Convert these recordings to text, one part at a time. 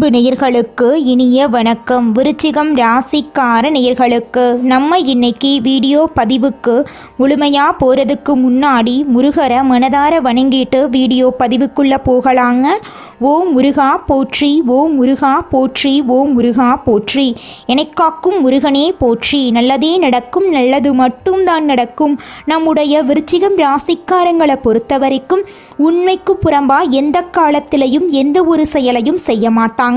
அன்பு நேயர்களுக்கு இனிய வணக்கம். விருச்சிகம் ராசிக்கார நேயர்களுக்கு நம்ம இன்னைக்கு வீடியோ பதிவுக்கு முழுமையாக போகிறதுக்கு முன்னாடி முருகரை மனதார வணங்கிட்டு வீடியோ பதிவுக்குள்ளே போகலாங்க. ஓம் முருகா போற்றி, ஓம் முருகா போற்றி, ஓம் முருகா போற்றி. எனக்காக்கும் முருகனே போற்றி. நல்லதே நடக்கும், நல்லது மட்டும்தான் நடக்கும். நம்முடைய விருச்சிகம் ராசிக்காரங்களை பொறுத்த வரைக்கும் உண்மைக்கு புறம்பா எந்த காலத்திலையும் எந்த ஒரு செயலையும் செய்ய மாட்டாங்க.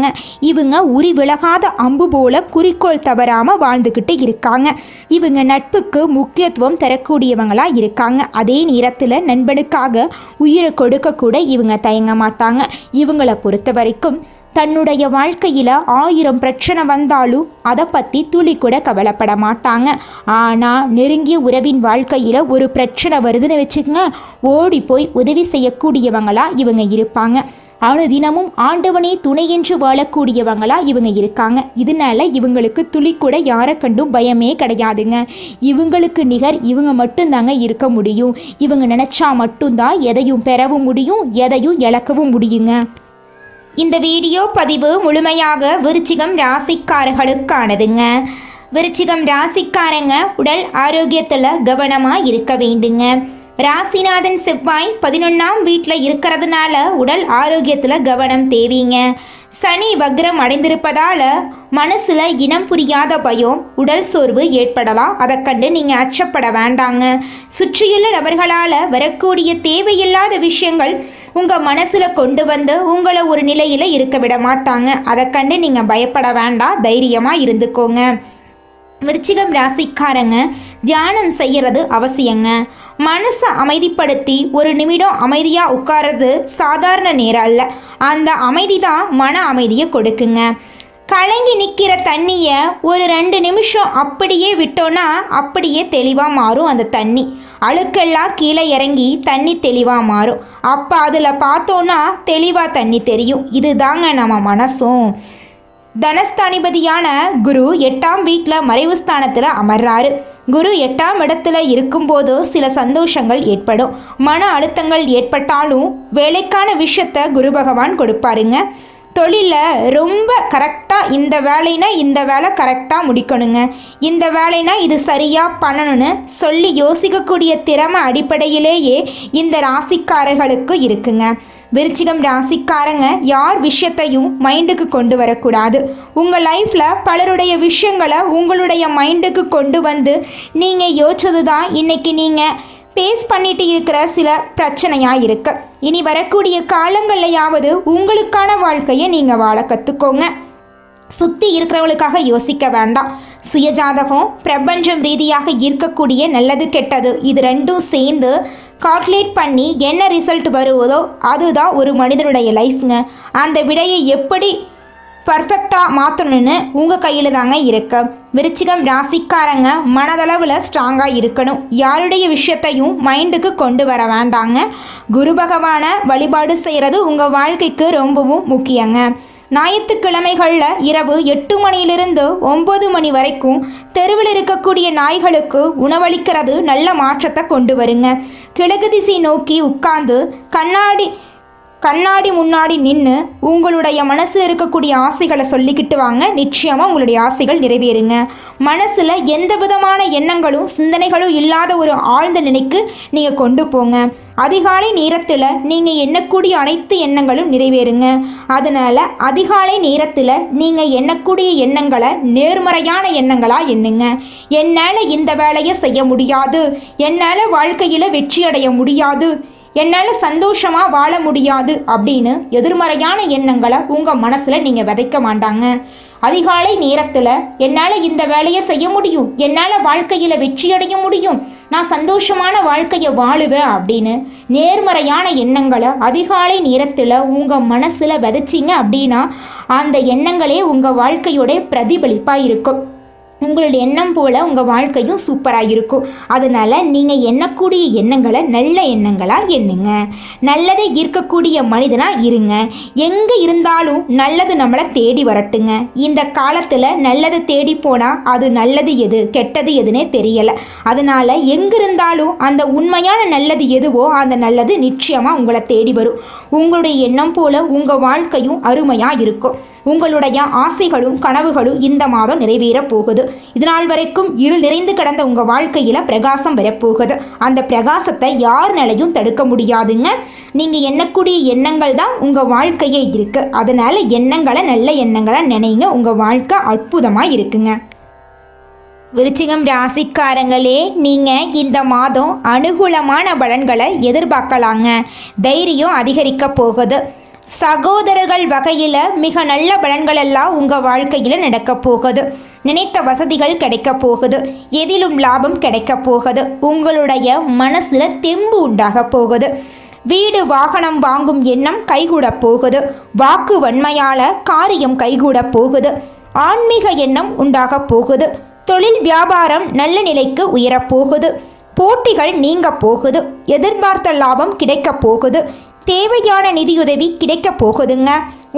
இவங்க உரி விலகாத அம்பு போல குறிக்கோள் தவறாமல் வாழ்ந்துக்கிட்டு இருக்காங்க. இவங்க நட்புக்கு முக்கியத்துவம் தரக்கூடியவங்களா இருக்காங்க. அதே நேரத்தில் நண்பனுக்காக உயிரை கொடுக்க கூட இவங்க தயங்க மாட்டாங்க. இவங்களை பொறுத்த வரைக்கும் தன்னுடைய வாழ்க்கையில் 1000 பிரச்சனை வந்தாலும் அதை பற்றி துளி கூட கவலைப்பட மாட்டாங்க. ஆனால் நெருங்கிய உறவின் வாழ்க்கையில் ஒரு பிரச்சனை வருதுன்னு வச்சுக்கோங்க, ஓடி போய் உதவி செய்யக்கூடியவங்களா இவங்க இருப்பாங்க. தினமும் ஆண்டவனே துணை என்று வாழக்கூடியவங்களா இவங்க இருக்காங்க. இதனால இவங்களுக்கு துளி கூட யாரை கண்டும் பயமே கிடையாதுங்க. இவங்களுக்கு நிகர் இவங்க மட்டும்தாங்க இருக்க முடியும். இவங்க நினச்சா மட்டும்தான் எதையும் பெறவும் முடியும், எதையும் இழக்கவும் முடியுங்க. இந்த வீடியோ பதிவு முழுமையாக விருச்சிகம் ராசிக்காரர்களுக்கானதுங்க. விருச்சிகம் ராசிக்காரங்க உடல் ஆரோக்கியத்தில் கவனமாக இருக்க வேண்டுங்க. ராசிநாதன் செவ்வாய் 11ஆம் வீட்டில் இருக்கிறதுனால உடல் ஆரோக்கியத்தில் கவனம் தேவைங்க. சனி வக்ரம் அடைந்திருப்பதால் மனசில் இனம் புரியாத பயம், உடல் சோர்வு ஏற்படலாம். அதை கண்டு நீங்கள் அச்சப்பட வேண்டாங்க. சுற்றியுள்ள நபர்களால் வரக்கூடிய தேவையில்லாத விஷயங்கள் உங்கள் மனசில் கொண்டு வந்து உங்களை ஒரு நிலையில் இருக்க விட மாட்டாங்க. அதை கண்டு நீங்கள் பயப்பட வேண்டாம், தைரியமாக இருந்துக்கோங்க. விருச்சிகம் ராசிக்காரங்க தியானம் செய்கிறது அவசியங்க. மனசை அமைதிப்படுத்தி ஒரு நிமிடம் அமைதியாக உட்கார்றது சாதாரண நேரம் அல்ல. அந்த அமைதி தான் மன அமைதியை கொடுக்குங்க. கலங்கி நிற்கிற தண்ணியை ஒரு 2 நிமிஷம் அப்படியே விட்டோன்னா அப்படியே தெளிவாக மாறும். அந்த தண்ணி அழுக்கெல்லாம் கீழே இறங்கி தண்ணி தெளிவாக மாறும். அப்போ அதில் பார்த்தோன்னா தெளிவாக தண்ணி தெரியும். இதுதாங்க நம்ம மனசும். தனஸ்தானிபதியான குரு 8ஆம் வீட்டில் மறைவு ஸ்தானத்தில் அமர்றாரு. குரு 8ஆம் இடத்துல இருக்கும்போது சில சந்தோஷங்கள் ஏற்படும். மன அழுத்தங்கள் ஏற்பட்டாலும் வேலைக்கான விஷயத்தை குரு பகவான் கொடுப்பாருங்க. தொழிலில் ரொம்ப கரெக்டாக இந்த வேலைனா இந்த வேலை கரெக்டாக முடிக்கணுங்க, இந்த வேலைனா இது சரியாக பண்ணணும்னு சொல்லி யோசிக்கக்கூடிய திறமை அடிப்படையிலேயே இந்த ராசிக்காரர்களுக்கு இருக்குங்க. விருச்சிகம் ராசிக்காரங்க யார் விஷயத்தையும் மைண்டுக்கு கொண்டு வரக்கூடாது. உங்கள் லைஃப்பில் பலருடைய விஷயங்களை உங்களுடைய மைண்டுக்கு கொண்டு வந்து நீங்கள் யோசிச்சது தான் இன்றைக்கி நீங்கள் பேஸ் பண்ணிட்டு இருக்கிற சில பிரச்சனையாக இருக்கு. இனி வரக்கூடிய காலங்கள்லையாவது உங்களுக்கான வாழ்க்கையை நீங்கள் வாழ கற்றுக்கோங்க. சுற்றி இருக்கிறவங்களுக்காக யோசிக்க வேண்டாம். சுயஜாதகம் பிரபஞ்சம் ரீதியாக இருக்கக்கூடிய நல்லது கெட்டது இது ரெண்டும் சேர்ந்து கால்குலேட் பண்ணி என்ன ரிசல்ட் வருவதோ அதுதான் ஒரு மனிதனுடைய லைஃப்ங்க. அந்த விடையை எப்படி பர்ஃபெக்டாக மாற்றணும்னு உங்கள் கையில் தாங்க இருக்கு. விருச்சிகம் ராசிக்காரங்க மனதளவில் ஸ்ட்ராங்காக இருக்கணும். யாருடைய விஷயத்தையும் மைண்டுக்கு கொண்டு வர வேண்டாங்க. குரு பகவானை வழிபாடு செய்கிறது உங்கள் வாழ்க்கைக்கு ரொம்பவும் முக்கியங்க. ஞாயிற்றுக்கிழமைகளில் இரவு 8 மணியிலிருந்து 9 மணி வரைக்கும் தெருவில் இருக்கக்கூடிய நாய்களுக்கு உணவளிக்கிறது நல்ல மாற்றத்தை கொண்டு வருங்க. கிழக்கு திசை நோக்கி உட்கார்ந்து கண்ணாடி முன்னாடி நின்று உங்களுடைய மனசில் இருக்கக்கூடிய ஆசைகளை சொல்லிக்கிட்டு வாங்க. நிச்சயமாக உங்களுடைய ஆசைகள் நிறைவேறுங்க. மனசில் எந்த விதமான எண்ணங்களும் சிந்தனைகளும் இல்லாத ஒரு ஆழ்ந்த நிலைக்கு நீங்கள் கொண்டு போங்க. அதிகாலை நேரத்தில் நீங்கள் எண்ணக்கூடிய அனைத்து எண்ணங்களும் நிறைவேறுங்க. அதனால் அதிகாலை நேரத்தில் நீங்கள் எண்ணக்கூடிய எண்ணங்களை நேர்மறையான எண்ணங்களாக எண்ணுங்க. என்னால் இந்த வேலையை செய்ய முடியாது, என்னால் வாழ்க்கையில் வெற்றி அடைய முடியாது, என்னால் சந்தோஷமாக வாழ முடியாது அப்படின்னு எதிர்மறையான எண்ணங்களை உங்கள் மனசில் நீங்கள் விதைக்க மாட்டாங்க. அதிகாலை நேரத்தில் என்னால் இந்த வேலையை செய்ய முடியும், என்னால் வாழ்க்கையில் வெற்றியடைய முடியும், நான் சந்தோஷமான வாழ்க்கையை வாழுவேன் அப்படின்னு நேர்மறையான எண்ணங்களை அதிகாலை நேரத்தில் உங்கள் மனசில் விதைச்சிங்க அப்படின்னா அந்த எண்ணங்களே உங்கள் வாழ்க்கையோட பிரதிபலிப்பாக இருக்கும். உங்களுடைய எண்ணம் போல் உங்கள் வாழ்க்கையும் சூப்பராக இருக்கும். அதனால் நீங்கள் எண்ணக்கூடிய எண்ணங்களை நல்ல எண்ணங்களாக எண்ணுங்க. நல்லதை ஈர்க்கக்கூடிய மனிதனாக இருங்க. எங்கே இருந்தாலும் நல்லது நம்மளை தேடி வரட்டுங்க. இந்த காலத்தில் நல்லதை தேடி போனால் அது நல்லது எது கெட்டது எதுனே தெரியலை. அதனால் எங்கிருந்தாலும் அந்த உண்மையான நல்லது எதுவோ அந்த நல்லது நிச்சயமாக உங்களை தேடி வரும். உங்களுடைய எண்ணம் போல் உங்கள் வாழ்க்கையும் அருமையாக இருக்கும். உங்களுடைய ஆசைகளும் கனவுகளும் இந்த மாதம் நிறைவேற போகுது. இதனால் வரைக்கும் இருள் நிறைந்து கிடந்த உங்கள் வாழ்க்கையில் பிரகாசம் வரப்போகுது. அந்த பிரகாசத்தை யாருனாலையும் தடுக்க முடியாதுங்க. நீங்கள் எண்ணக்கூடிய எண்ணங்கள் தான் உங்கள் வாழ்க்கையே இருக்குது. அதனால் எண்ணங்களை நல்ல எண்ணங்களை நினைங்க. உங்கள் வாழ்க்கை அற்புதமாக இருக்குங்க. விருச்சிகம் ராசிக்காரங்களே, நீங்கள் இந்த மாதம் அனுகூலமான பலன்களை எதிர்பார்க்கலாங்க. தைரியம் அதிகரிக்க போகுது. சகோதரர்கள் வகையில் மிக நல்ல பலன்கள் எல்லாம் உங்கள் வாழ்க்கையில் நடக்க போகுது. நினைத்த வசதிகள் கிடைக்க போகுது. எதிலும் லாபம் கிடைக்க போகுது. உங்களுடைய மனசில் தெம்பு உண்டாக போகுது. வீடு வாகனம் வாங்கும் எண்ணம் கைகூட போகுது. வாக்கு வன்மையால் காரியம் கைகூட போகுது. ஆன்மீக எண்ணம் உண்டாக போகுது. தொழில் வியாபாரம் நல்ல நிலைக்கு உயரப்போகுது. போட்டிகள் நீங்க போகுது. எதிர்பார்த்த லாபம் கிடைக்க போகுது. தேவையான நிதியுதவி கிடைக்க போகுதுங்க.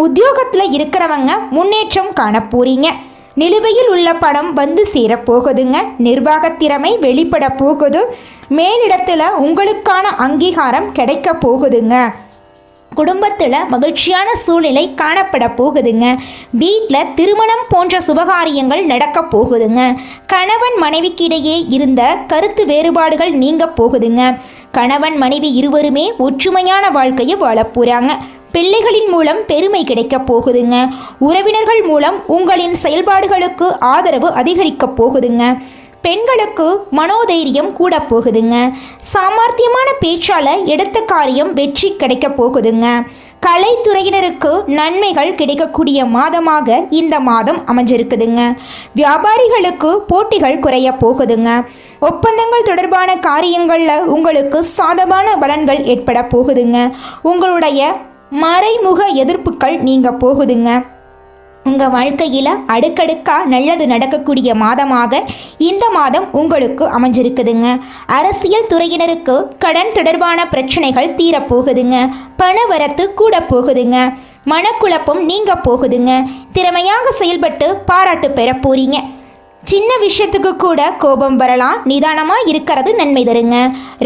உத்தியோகத்தில் இருக்கிறவங்க முன்னேற்றம் காண போறீங்க. நிலுவையில் உள்ள பணம் வந்து சேரப்போகுதுங்க. நிர்வாகத்திறமை வெளிப்பட போகுது. மேலிடத்தில் உங்களுக்கான அங்கீகாரம் கிடைக்க போகுதுங்க. குடும்பத்தில் மகிழ்ச்சியான சூழ்நிலை காணப்பட போகுதுங்க. வீட்டில் திருமணம் போன்ற சுபகாரியங்கள் நடக்க போகுதுங்க. கணவன் மனைவிக்கிடையே இருந்த கருத்து வேறுபாடுகள் நீங்க போகுதுங்க. கணவன் மனைவி இருவருமே ஒற்றுமையான வாழ்க்கையை வாழப் போகிறாங்க. பிள்ளைகளின் மூலம் பெருமை கிடைக்க போகுதுங்க. உறவினர்கள் மூலம் உங்களின் செயல்பாடுகளுக்கு ஆதரவு அதிகரிக்க போகுதுங்க. பெண்களுக்கு மனோதைரியம் கூட போகுதுங்க. சாமர்த்தியமான பேச்சால எடுத்த காரியம் வெற்றி கிடைக்க போகுதுங்க. கலைத்துறையினருக்கு நன்மைகள் கிடைக்கக்கூடிய மாதமாக இந்த மாதம் அமைஞ்சிருக்குதுங்க. வியாபாரிகளுக்கு போட்டிகள் குறைய போகுதுங்க. ஒப்பந்தங்கள் தொடர்பான காரியங்களில் உங்களுக்கு சாதகமான பலன்கள் ஏற்பட போகுதுங்க. உங்களுடைய மறைமுக எதிர்ப்புகள் நீங்க போகுதுங்க. உங்கள் வாழ்க்கையில் அடுக்கடுக்காக நல்லது நடக்கக்கூடிய மாதமாக இந்த மாதம் உங்களுக்கு அமைஞ்சிருக்குதுங்க. அரசியல் துறையினருக்கு கடன் தொடர்பான பிரச்சனைகள் தீரப்போகுதுங்க. பணவரத்து கூட போகுதுங்க. மனக்குழப்பம் நீங்க போகுதுங்க. திறமையாக செயல்பட்டு பாராட்டு பெற போறீங்க. சின்ன விஷயத்துக்கு கூட கோபம் வரலாம். நிதானமாக இருக்கிறது நன்மை தருங்க.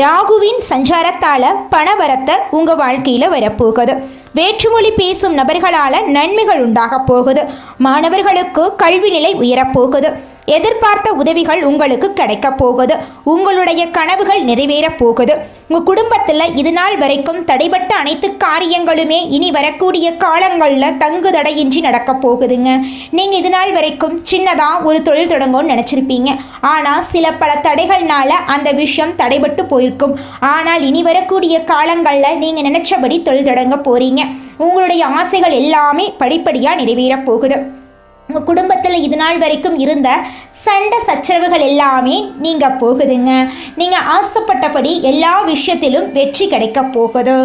ராகுவின் சஞ்சாரத்தால் பணவரத்தை உங்கள் வாழ்க்கையில் வரப்போகுது. வேற்றுமொழி பேசும் நபர்களால் நன்மைகள் உண்டாக போகுது. மாணவர்களுக்கு கல்வி நிலை உயரப்போகுது. எதிர்பார்த்த உதவிகள் உங்களுக்கு கிடைக்க போகுது. உங்களுடைய கனவுகள் நிறைவேற போகுது. உங்கள் குடும்பத்தில் இது நாள் வரைக்கும் தடைபட்ட அனைத்து காரியங்களுமே இனி வரக்கூடிய காலங்களில் தங்கு தடையின்றி நடக்க போகுதுங்க. நீங்கள் இது நாள் வரைக்கும் சின்னதாக ஒரு தொழில் தொடங்கும்னு நினச்சிருப்பீங்க. ஆனால் பல தடைகள்னால அந்த விஷயம் தடைபட்டு போயிருக்கும். ஆனால் இனி வரக்கூடிய காலங்களில் நீங்கள் நினச்சபடி தொழில் தொடங்க போகிறீங்க. உங்களுடைய ஆசைகள் எல்லாமே படிப்படியாக நிறைவேற போகுது. உங்கள் குடும்பத்தில் இது நாள் வரைக்கும் இருந்த சண்டை சச்சரவுகள் எல்லாமே நீங்கள் போகுதுங்க. நீங்கள் ஆசைப்பட்டபடி எல்லா விஷயத்திலும் வெற்றி கிடைக்க போகுது.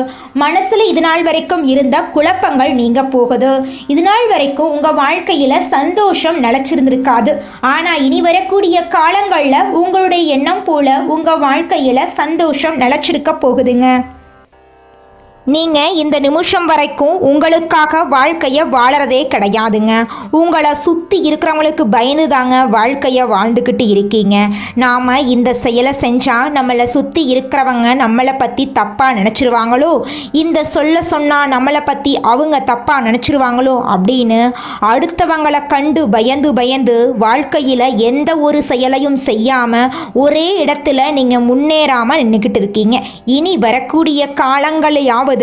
மனசில் இது நாள் வரைக்கும் இருந்த குழப்பங்கள் நீங்க போகுது. இது நாள் வரைக்கும் உங்கள் வாழ்க்கையில் சந்தோஷம் நிலச்சிருந்திருக்காது. ஆனால் இனி வரக்கூடிய காலங்களில் உங்களுடைய எண்ணம் போல உங்கள் வாழ்க்கையில் சந்தோஷம் நிலச்சிருக்க போகுதுங்க. நீங்கள் இந்த நிமிஷம் வரைக்கும் உங்களுக்காக வாழ்க்கையை வாழறதே கிடையாதுங்க. உங்களை சுற்றி இருக்கிறவங்களுக்கு பயந்து தாங்க வாழ்க்கையை வாழ்ந்துக்கிட்டு இருக்கீங்க. நாம் இந்த செயலை செஞ்சால் நம்மளை சுற்றி இருக்கிறவங்க நம்மளை பற்றி தப்பாக நினச்சிருவாங்களோ, இந்த சொன்னால் நம்மளை பற்றி அவங்க தப்பாக நினச்சிருவாங்களோ அப்படின்னு அடுத்தவங்களை கண்டு பயந்து வாழ்க்கையில் எந்த ஒரு செயலையும் செய்யாமல் ஒரே இடத்துல நீங்கள் முன்னேறாமல் நின்றுக்கிட்டு இருக்கீங்க. இனி வரக்கூடிய காலங்களையாவது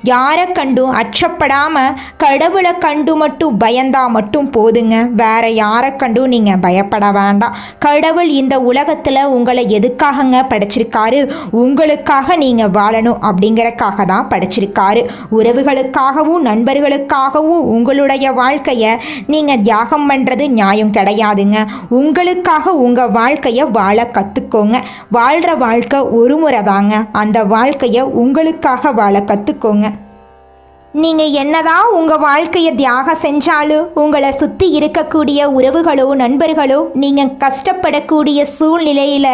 யாரை கண்டும் அச்சப்படாம கடவுளை கண்டு மட்டும் பயந்தா மட்டும் போதுங்க. வேற யாரை கண்டும் நீங்க பயப்பட வேண்டாம். கடவுள் இந்த உலகத்துல உங்களை எதுக்காகங்க படைச்சிருக்காரு? உங்களுக்காக நீங்க வாழணும் அப்படிங்கறக்காக தான் படைச்சிருக்காரு. உறவுகளுக்காகவும் நண்பர்களுக்காகவும் உங்களுடைய வாழ்க்கைய நீங்க தியாகம் பண்றது நியாயம் கிடையாதுங்க. உங்களுக்காக உங்க வாழ்க்கைய வாழ கத்துக்கோங்க. வாழ்ற வாழ்க்கை ஒரு முறை தாங்க. அந்த வாழ்க்கைய உங்களுக்காக வாழ கத்துக்கோங்க. நீங்கள் என்னதான் உங்கள் வாழ்க்கையை தியாகம் செஞ்சாலும் உங்களை சுற்றி இருக்கக்கூடிய உறவுகளோ நண்பர்களோ நீங்கள் கஷ்டப்படக்கூடிய சூழ்நிலையில்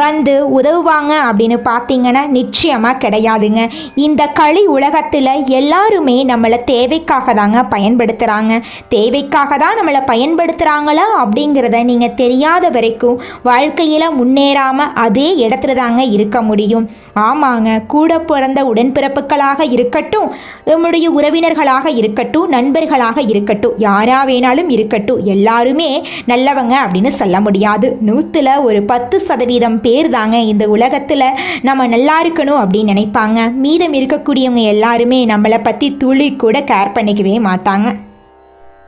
வந்து உதவுவாங்க அப்படின்னு பார்த்தீங்கன்னா நிச்சயமாக கிடையாதுங்க. இந்த களி உலகத்தில் எல்லாருமே நம்மளை தேவைக்காக தாங்க பயன்படுத்துகிறாங்க. தேவைக்காக தான் நம்மளை பயன்படுத்துகிறாங்களா அப்படிங்கிறத நீங்கள் தெரியாத வரைக்கும் வாழ்க்கையில் முன்னேறாமல் அதே இடத்துல தாங்க இருக்க முடியும். ஆமாங்க, கூட பிறந்த உடன்பிறப்புகளாக இருக்கட்டும், நம்முடைய உங்களுடைய உறவினர்களாக இருக்கட்டும், நண்பர்களாக இருக்கட்டும், யாரா வேணாலும் இருக்கட்டும், எல்லாருமே நல்லவங்க அப்படின்னு சொல்ல முடியாது. 100ல் ஒரு 10% பேர் தாங்க இந்த உலகத்தில் நம்ம நல்லா இருக்கணும் அப்படின்னு நினைப்பாங்க. மீதம் இருக்கக்கூடியவங்க எல்லாருமே நம்மளை பற்றி துளி கூட கேர் பண்ணிக்கவே மாட்டாங்க.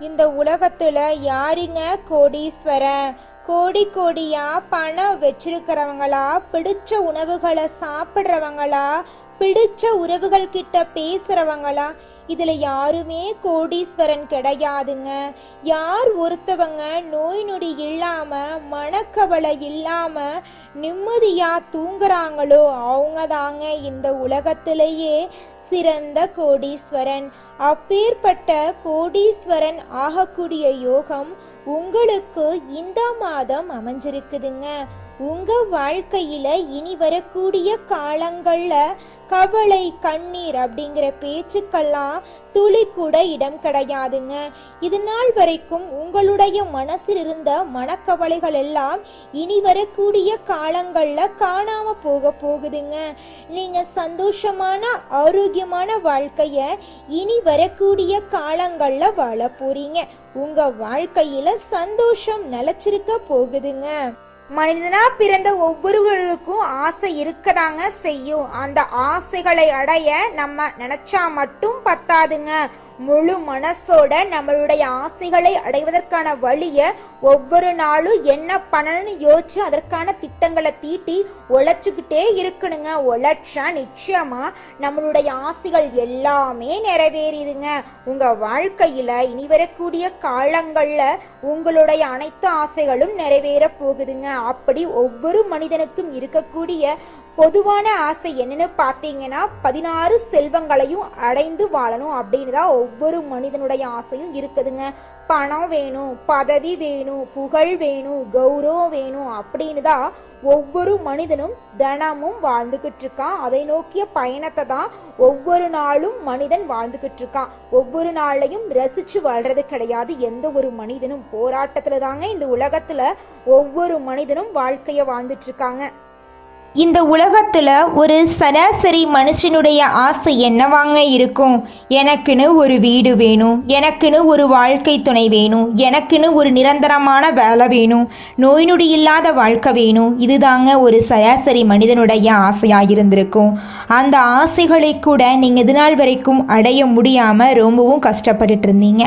இந்த உலகத்துல யாருங்க கோடீஸ்வரன்? கோடி கோடியா பணம் வச்சிருக்கிறவங்களா, பிடிச்ச உணவுகளை சாப்பிட்றவங்களா, பிடிச்ச உறவுகள் கிட்ட பேசுறவங்களா? இதுல யாருமே கோடீஸ்வரன் கிடையாதுங்க. யார் ஒருத்தவங்க நோய் நொடி இல்லாம, மனக்கவலை இல்லாம நிம்மதியா தூங்குறாங்களோ அவங்க தாங்க இந்த உலகத்திலேயே சிறந்த கோடீஸ்வரன். அப்பேற்பட்ட கோடீஸ்வரன் ஆகக்கூடிய யோகம் உங்களுக்கு இந்த மாதம் அமைஞ்சிருக்குதுங்க. உங்க வாழ்க்கையில இனி வரக்கூடிய காலங்கள்ல கவலை, கண்ணீர் அப்படிங்கிற பேச்சுக்கெல்லாம் துளி கூட இடம் கிடையாதுங்க. இது நாள் வரைக்கும் உங்களுடைய மனசில் இருந்த மனக்கவலைகள் எல்லாம் இனி வரக்கூடிய காலங்கள்ல காணாம போகுதுங்க. நீங்க சந்தோஷமான, ஆரோக்கியமான வாழ்க்கைய இனி வரக்கூடிய காலங்கள்ல வாழ போறீங்க. உங்க வாழ்க்கையில சந்தோஷம் நிலைச்சிருக்க போகுதுங்க. மனிதனா பிறந்த ஒவ்வொருவருக்கும் ஆசை இருக்கதாங்க செய்யும். அந்த ஆசைகளை அடைய நம்ம நினைச்சா மட்டும் பத்தாதுங்க. முழு மனசோட நம்மளுடைய ஆசைகளை அடைவதற்கான வழியை ஒவ்வொரு நாளும் என்ன பண்ணணும்னு யோசிச்சு அதற்கான திட்டங்களை தீட்டி உழைச்சுக்கிட்டே இருக்கணுங்க. உழைச்சா நிச்சயமா நம்மளுடைய ஆசைகள் எல்லாமே நிறைவேறிடுங்க. உங்க வாழ்க்கையில இனி வரக்கூடிய காலங்கள்ல உங்களுடைய அனைத்து ஆசைகளும் நிறைவேற போகுதுங்க. அப்படி ஒவ்வொரு மனிதனுக்கும் இருக்கக்கூடிய பொதுவான ஆசை என்னன்னு பார்த்தீங்கன்னா 16 செல்வங்களையும் அடைந்து வாழணும் அப்படின்னு தான் ஒவ்வொரு மனிதனுடைய ஆசையும் இருக்குதுங்க. பணம் வேணும், பதவி வேணும், புகழ் வேணும், கௌரவம் வேணும் அப்படின்னு தான் ஒவ்வொரு மனிதனும் தினமும் வாழ்ந்துகிட்டு இருக்கான். அதை நோக்கிய பயணத்தை தான் ஒவ்வொரு நாளும் மனிதன் வாழ்ந்துகிட்டு இருக்கான். ஒவ்வொரு நாளையும் ரசிச்சு வாழ்றது கிடையாது. எந்த ஒரு மனிதனும் போராட்டத்துல தாங்க இந்த உலகத்துல ஒவ்வொரு மனிதனும் வாழ்க்கைய வாழ்ந்துட்டு இருக்காங்க. இந்த உலகத்தில் ஒரு சராசரி மனுஷனுடைய ஆசை என்னவாங்க இருக்கும்? எனக்குன்னு ஒரு வீடு வேணும், எனக்குன்னு ஒரு வாழ்க்கை துணை வேணும், எனக்குன்னு ஒரு நிரந்தரமான வேலை வேணும், நோய் நொடி இல்லாத வாழ்க்கை வேணும். இதுதாங்க ஒரு சராசரி மனிதனுடைய ஆசையாக இருந்திருக்கும். அந்த ஆசைகளை கூட நீங்கள் இது நாள் வரைக்கும் அடைய முடியாமல் ரொம்பவும் கஷ்டப்பட்டுட்டு இருந்தீங்க.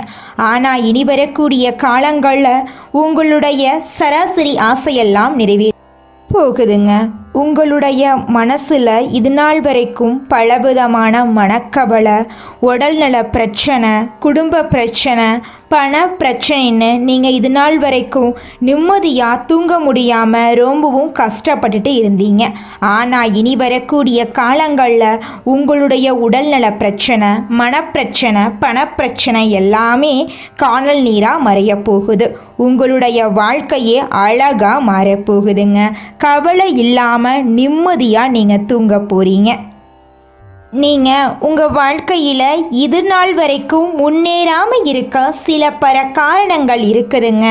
ஆனால் இனி வரக்கூடிய காலங்களில் உங்களுடைய சராசரி ஆசையெல்லாம் நிறைவேறி போகுதுங்க. உங்களுடைய மனசில் இது நாள் வரைக்கும் பலவிதமான மனக்கவலை, உடல்நல பிரச்சனை, குடும்ப பிரச்சனை, பண பிரச்சனைன்னு நீங்கள் இது நாள் வரைக்கும் நிம்மதியாக தூங்க முடியாமல் ரொம்பவும் கஷ்டப்பட்டுட்டு இருந்தீங்க. ஆனால் இனி வரக்கூடிய காலங்களில் உங்களுடைய உடல்நல பிரச்சனை, மனப்பிரச்சனை, பணப்பிரச்சனை எல்லாமே காணல் நீராக மறைய போகுது. உங்களுடைய வாழ்க்கையே அழகாக மாறப்போகுதுங்க. கவலை இல்லாமல் நிம்மதியாக நீங்கள் தூங்க போகிறீங்க. நீங்கள் உங்கள் வாழ்க்கையில் இது நாள் வரைக்கும் முன்னேறாமல் இருக்க சில காரணங்கள் இருக்குதுங்க.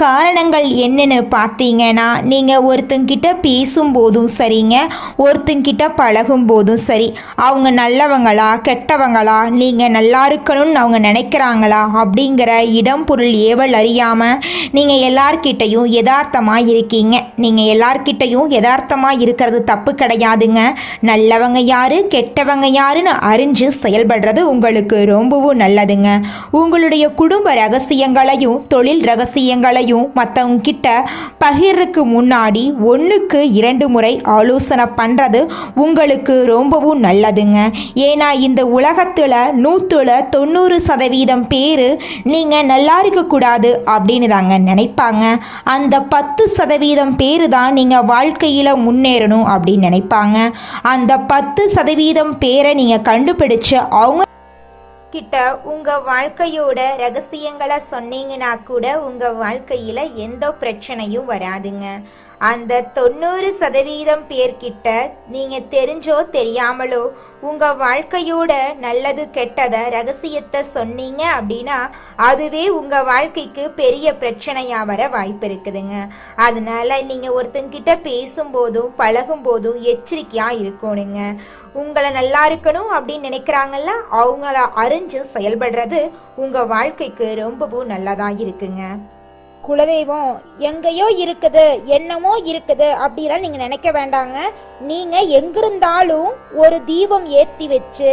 காரணங்கள் என்னென்னு பார்த்தீங்கன்னா, நீங்கள் ஒருத்தங்கிட்ட பேசும்போதும் சரிங்க, ஒருத்தங்கிட்ட பழகும் போதும் சரி, அவங்க நல்லவங்களா கெட்டவங்களா, நீங்கள் நல்லா இருக்கணும்னு அவங்க நினைக்கிறாங்களா அப்படிங்கிற இடம் பொருள் ஏவல் அறியாமல் நீங்கள் எல்லார்கிட்டையும் யதார்த்தமாக இருக்கீங்க. நீங்கள் எல்லார்கிட்டையும் யதார்த்தமாக இருக்கிறது தப்பு கிடையாதுங்க. நல்லவங்க யார், கெட்டவங்க யாருன்னு அறிஞ்சு செயல்படுறது உங்களுக்கு ரொம்பவும் நல்லதுங்க. உங்களுடைய குடும்ப ரகசியங்களையும் தொழில் ரகசியங்களையும் மற்றவங்க கிட்ட பகிர்றதுக்கு முன்னாடி 1க்கு 2 முறை ஆலோசனை பண்ணுறது உங்களுக்கு ரொம்பவும் நல்லதுங்க. ஏன்னா இந்த உலகத்தில் 100ல் 90% பேர் நீங்கள் நல்லா இருக்கக்கூடாது அப்படின்னு தாங்க நினைப்பாங்க. அந்த 10% பேர் தான் நீங்கள் வாழ்க்கையில் முன்னேறணும் அப்படின்னு நினைப்பாங்க. அந்த 10% பேரை நீங்கள் கண்டுபிடிச்சு அவங்க கிட்ட உங்கள் வாழ்க்கையோட ரகசியங்களை சொன்னீங்கன்னா கூட உங்கள் வாழ்க்கையில் எந்த பிரச்சனையும் வராதுங்க. அந்த 90% பேர்கிட்ட நீங்க தெரிஞ்சோ தெரியாமலோ உங்க வாழ்க்கையோட நல்லது கெட்டத ரகசியத்தை சொன்னீங்க அப்படின்னா அதுவே உங்க வாழ்க்கைக்கு பெரிய பிரச்சனையா வர வாய்ப்பு இருக்குதுங்க. அதனால நீங்க ஒருத்தங்கிட்ட பேசும்போதும் பழகும் போதும் எச்சரிக்கையா இருக்கணுங்க. உங்களை நல்லா இருக்கணும் அப்படின்னு நினைக்கிறாங்கல்ல, அவங்கள அறிஞ்சு செயல்படுறது உங்க வாழ்க்கைக்கு ரொம்பவும் நல்லதா இருக்குங்க. குலதெய்வம் எங்கேயோ இருக்குது, என்னமோ இருக்குது அப்படிலாம் நீங்க நினைக்க வேண்டாங்க. நீங்க எங்கிருந்தாலும் ஒரு தீபம் ஏத்தி வச்சு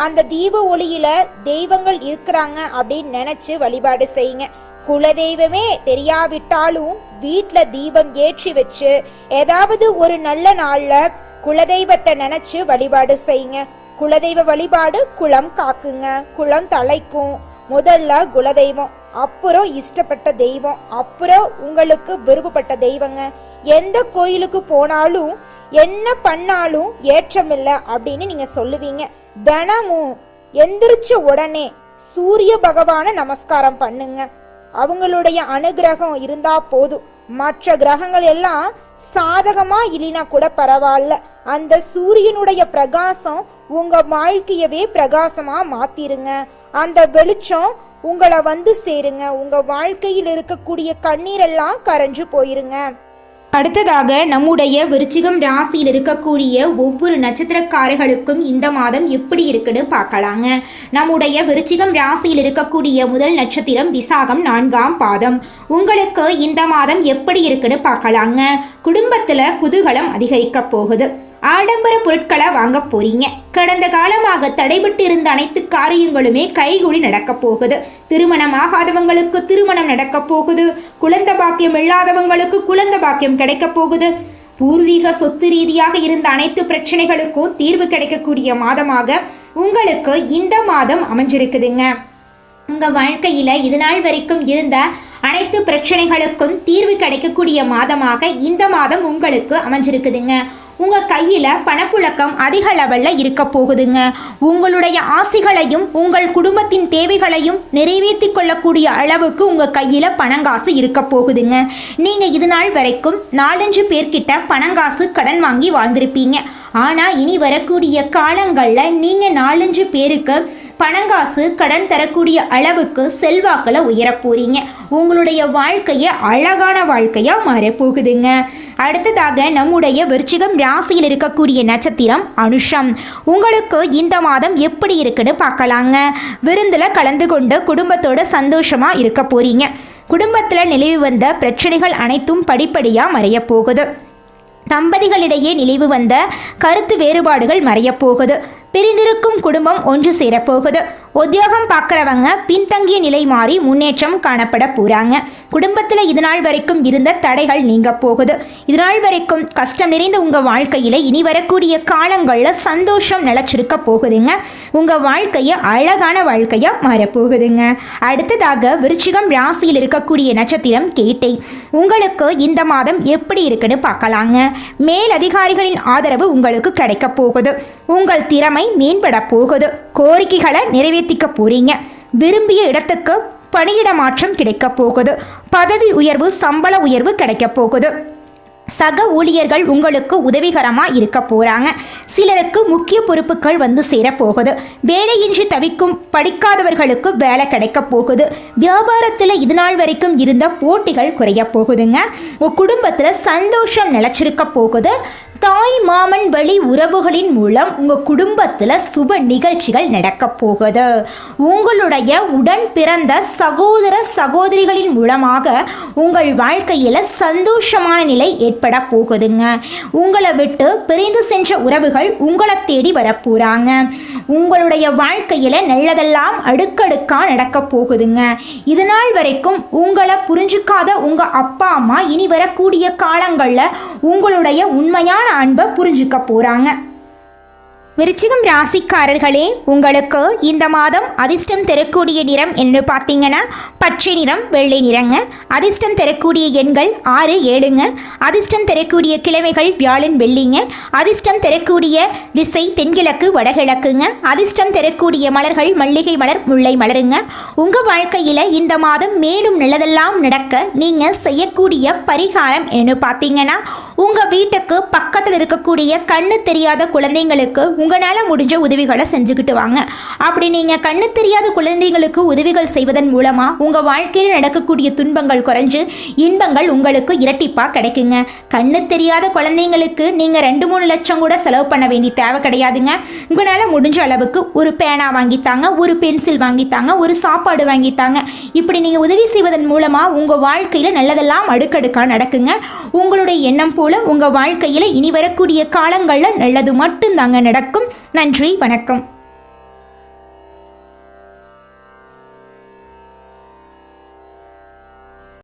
அந்த தீப ஒளியில தெய்வங்கள் இருக்கிறாங்க அப்படின்னு நினைச்சு வழிபாடு செய்யுங்க. குலதெய்வமே தெரியாவிட்டாலும் வீட்டுல தீபம் ஏற்றி வச்சு ஏதாவது ஒரு நல்ல நாள்ல குலதெய்வத்தை நினைச்சு வழிபாடு செய்யுங்க. குலதெய்வ வழிபாடு குலம் காக்குங்க, குலம் தலைக்கும். முதல்ல குலதெய்வம், அப்புறம் இஷ்டப்பட்ட தெய்வம், அப்புறம் உங்களுக்கு விருப்பப்பட்ட தெய்வங்க. எந்த கோயிலுக்கு போனாலும் என்ன பண்ணாலும் ஏற்றமில்ல அப்படின்னு நீங்க சொல்லுவீங்க. தினமும் எந்திரிச்ச உடனே சூரிய பகவான நமஸ்காரம் பண்ணுங்க. அவங்களுடைய அனுகிரகம் இருந்தா போதும். மற்ற கிரகங்கள் எல்லாம் சாதகமா இல்லைனா கூட பரவாயில்ல, அந்த சூரியனுடைய பிரகாசம் உங்க வாழ்க்கையவே பிரகாசமா மாத்திருங்க. அந்த வெளிச்சம் உங்களை வந்து சேருங்க. உங்க வாழ்க்கையில் இருக்கக்கூடிய கண்ணீரெல்லாம் கரைஞ்சு போயிருங்க. அடுத்ததாக நம்முடைய விருச்சிகம் ராசியில் இருக்கக்கூடிய ஒவ்வொரு நட்சத்திரக்காரர்களுக்கும் இந்த மாதம் எப்படி இருக்குன்னு பார்க்கலாங்க. நம்முடைய விருச்சிகம் ராசியில் இருக்கக்கூடிய முதல் நட்சத்திரம் விசாகம் 4ஆம் பாதம். உங்களுக்கு இந்த மாதம் எப்படி இருக்குன்னு பார்க்கலாங்க. குடும்பத்துல குதூகலம் அதிகரிக்க போகுது. ஆடம்பர பொருட்களை வாங்க போறீங்க. கடந்த காலமாக தடைபட்டு இருந்த அனைத்து காரியங்களுமே கைகூடி நடக்க போகுது. திருமணம் ஆகாதவங்களுக்கு திருமணம் நடக்க போகுது. குழந்தை பாக்கியம் இல்லாதவங்களுக்கு குழந்தை பாக்கியம் கிடைக்க போகுது. பூர்வீக சொத்து ரீதியாக இருந்த அனைத்து பிரச்சனைகளுக்கும் தீர்வு கிடைக்கக்கூடிய மாதமாக உங்களுக்கு இந்த மாதம் அமைஞ்சிருக்குதுங்க. உங்க வாழ்க்கையில இது நாள் வரைக்கும் இருந்த அனைத்து பிரச்சனைகளுக்கும் தீர்வு கிடைக்கக்கூடிய மாதமாக இந்த மாதம் உங்களுக்கு அமைஞ்சிருக்குதுங்க. உங்க கையில பணப்புழக்கம் அதிக லெவல்ல இருக்க போகுதுங்க. உங்களுடைய ஆசைகளையும் உங்கள் குடும்பத்தின் தேவைகளையும் நிறைவேற்றி கொள்ளக்கூடிய அளவுக்கு உங்க கையில பணங்காசு இருக்க போகுதுங்க. நீங்க இது நாள் வரைக்கும் 4-5 பேர்கிட்ட பணங்காசு கடன் வாங்கி வாழ்ந்திருப்பீங்க. ஆனா இனி வரக்கூடிய காலங்கள்ல நீங்க 4-5 பேருக்கு பணங்காசு கடன் தரக்கூடிய அளவுக்கு செல்வாக்கில் உயர போறீங்க. உங்களுடைய வாழ்க்கையை அழகான வாழ்க்கையா மாறப்போகுதுங்க. அடுத்ததாக நம்முடைய விருச்சிகம் ராசியில் இருக்கக்கூடிய நட்சத்திரம் அனுஷம். உங்களுக்கு இந்த மாதம் எப்படி இருக்குன்னு பார்க்கலாங்க. விருந்துல கலந்து கொண்டு குடும்பத்தோட சந்தோஷமா இருக்க போறீங்க. குடும்பத்துல நிலவி வந்த பிரச்சனைகள் அனைத்தும் படிப்படியா மறைய போகுது. தம்பதிகளிடையே நிலவு வந்த கருத்து வேறுபாடுகள் மறைய போகுது. பிரிந்திருக்கும் குடும்பம் ஒன்று சேரப்போகுது. உத்தியோகம் பார்க்குறவங்க பின்தங்கிய நிலை மாறி முன்னேற்றம் காணப்பட போகிறாங்க. குடும்பத்தில் இது நாள் வரைக்கும் இருந்த தடைகள் நீங்க போகுது. இது நாள் வரைக்கும் கஷ்டம் நிறைந்த உங்கள் வாழ்க்கையில் இனி வரக்கூடிய காலங்களில் சந்தோஷம் நிலச்சிருக்க போகுதுங்க. உங்கள் வாழ்க்கையை அழகான வாழ்க்கையாக மாறப்போகுதுங்க. அடுத்ததாக விருச்சிகம் ராசியில் இருக்கக்கூடிய நட்சத்திரம் கேட்டை. உங்களுக்கு இந்த மாதம் எப்படி இருக்குன்னு பார்க்கலாங்க. மேல் அதிகாரிகளின் ஆதரவு உங்களுக்கு கிடைக்க போகுது. உங்கள் திறமை மேம்பட போகுது. கோரிக்கைகளை நிறைவேற்றிக்க போறீங்க. விரும்பிய இடத்துக்கு பணியிட மாற்றம் கிடைக்க போகுது. பதவி உயர்வு சம்பள உயர்வு கிடைக்க போகுது. சக ஊழியர்கள் உங்களுக்கு உதவிகரமா இருக்க போறாங்க. சிலருக்கு முக்கிய பொறுப்புகள் வந்து சேர போகுது. வேலையின்றி தவிக்கும் படிக்காதவர்களுக்கு வேலை கிடைக்க போகுது. வியாபாரத்தில் இது நாள் வரைக்கும் இருந்த போட்டிகள் குறைய போகுதுங்க. உங்க குடும்பத்துல சந்தோஷம் நிலைச்சிருக்க போகுது. தாய் மாமன் வழி உறவுகளின் மூலம் உங்கள் குடும்பத்தில் சுப நிகழ்ச்சிகள் நடக்க போகுது. உங்களுடைய உடன் பிறந்த சகோதர சகோதரிகளின் மூலமாக உங்கள் வாழ்க்கையில் சந்தோஷமான நிலை ஏற்பட போகுதுங்க. உங்களை விட்டு பிரிந்து சென்ற உறவுகள் உங்களை தேடி வரப்போகிறாங்க. உங்களுடைய வாழ்க்கையில் நல்லதெல்லாம் அடுக்கடுக்காக நடக்க போகுதுங்க. இது நாள் வரைக்கும் உங்களை புரிஞ்சுக்காத உங்கள் அப்பா அம்மா இனி வரக்கூடிய காலங்களில் உங்களுடைய உண்மையான அன்பை புரிஞ்சுக்க போறாங்க. விருச்சிகம் ராசிக்காரர்களே, உங்களுக்கு இந்த மாதம் அதிர்ஷ்டம் தரக்கூடிய நிறம் என்று பார்த்தீங்கன்னா பச்சை நிறம், வெள்ளை நிறங்க. அதிர்ஷ்டம் தரக்கூடிய எண்கள் 6, 7ங்க. அதிர்ஷ்டம் தரக்கூடிய கிழமைகள் வியாழன், வெள்ளிங்க. அதிர்ஷ்டம் தரக்கூடிய திசை தென்கிழக்கு, வடகிழக்குங்க. அதிர்ஷ்டம் தரக்கூடிய மலர்கள் மல்லிகை மலர், முல்லை மலருங்க. உங்கள் வாழ்க்கையில் இந்த மாதம் மேலும் நல்லதெல்லாம் நடக்க நீங்கள் செய்யக்கூடிய பரிகாரம் என்று பார்த்தீங்கன்னா, உங்கள் வீட்டுக்கு பக்கத்தில் இருக்கக்கூடிய கண்ணு தெரியாத குழந்தைங்களுக்கு உங்களால் முடிஞ்ச உதவிகளை செஞ்சுக்கிட்டு வாங்க. அப்படி நீங்கள் கண்ணு தெரியாத குழந்தைங்களுக்கு உதவிகள் செய்வதன் மூலமாக உங்கள் வாழ்க்கையில் நடக்கக்கூடிய துன்பங்கள் குறைஞ்சு இன்பங்கள் உங்களுக்கு இரட்டிப்பாக கிடைக்குங்க. கண்ணு தெரியாத குழந்தைங்களுக்கு நீங்கள் 2-3 லட்சம் கூட செலவு பண்ண வேண்டிய தேவை கிடையாதுங்க. உங்களால் முடிஞ்ச அளவுக்கு ஒரு பேனா வாங்கித்தாங்க, ஒரு பென்சில் வாங்கித்தாங்க, ஒரு சாப்பாடு வாங்கித்தாங்க. இப்படி நீங்கள் உதவி செய்வதன் மூலமாக உங்கள் வாழ்க்கையில் நல்லதெல்லாம் அடுக்கடுக்காக நடக்குங்க. உங்களுடைய எண்ணம் போல உங்கள் வாழ்க்கையில் இனி வரக்கூடிய காலங்களில் நல்லது மட்டும்தாங்க நடக்கும். நன்றி, வணக்கம்.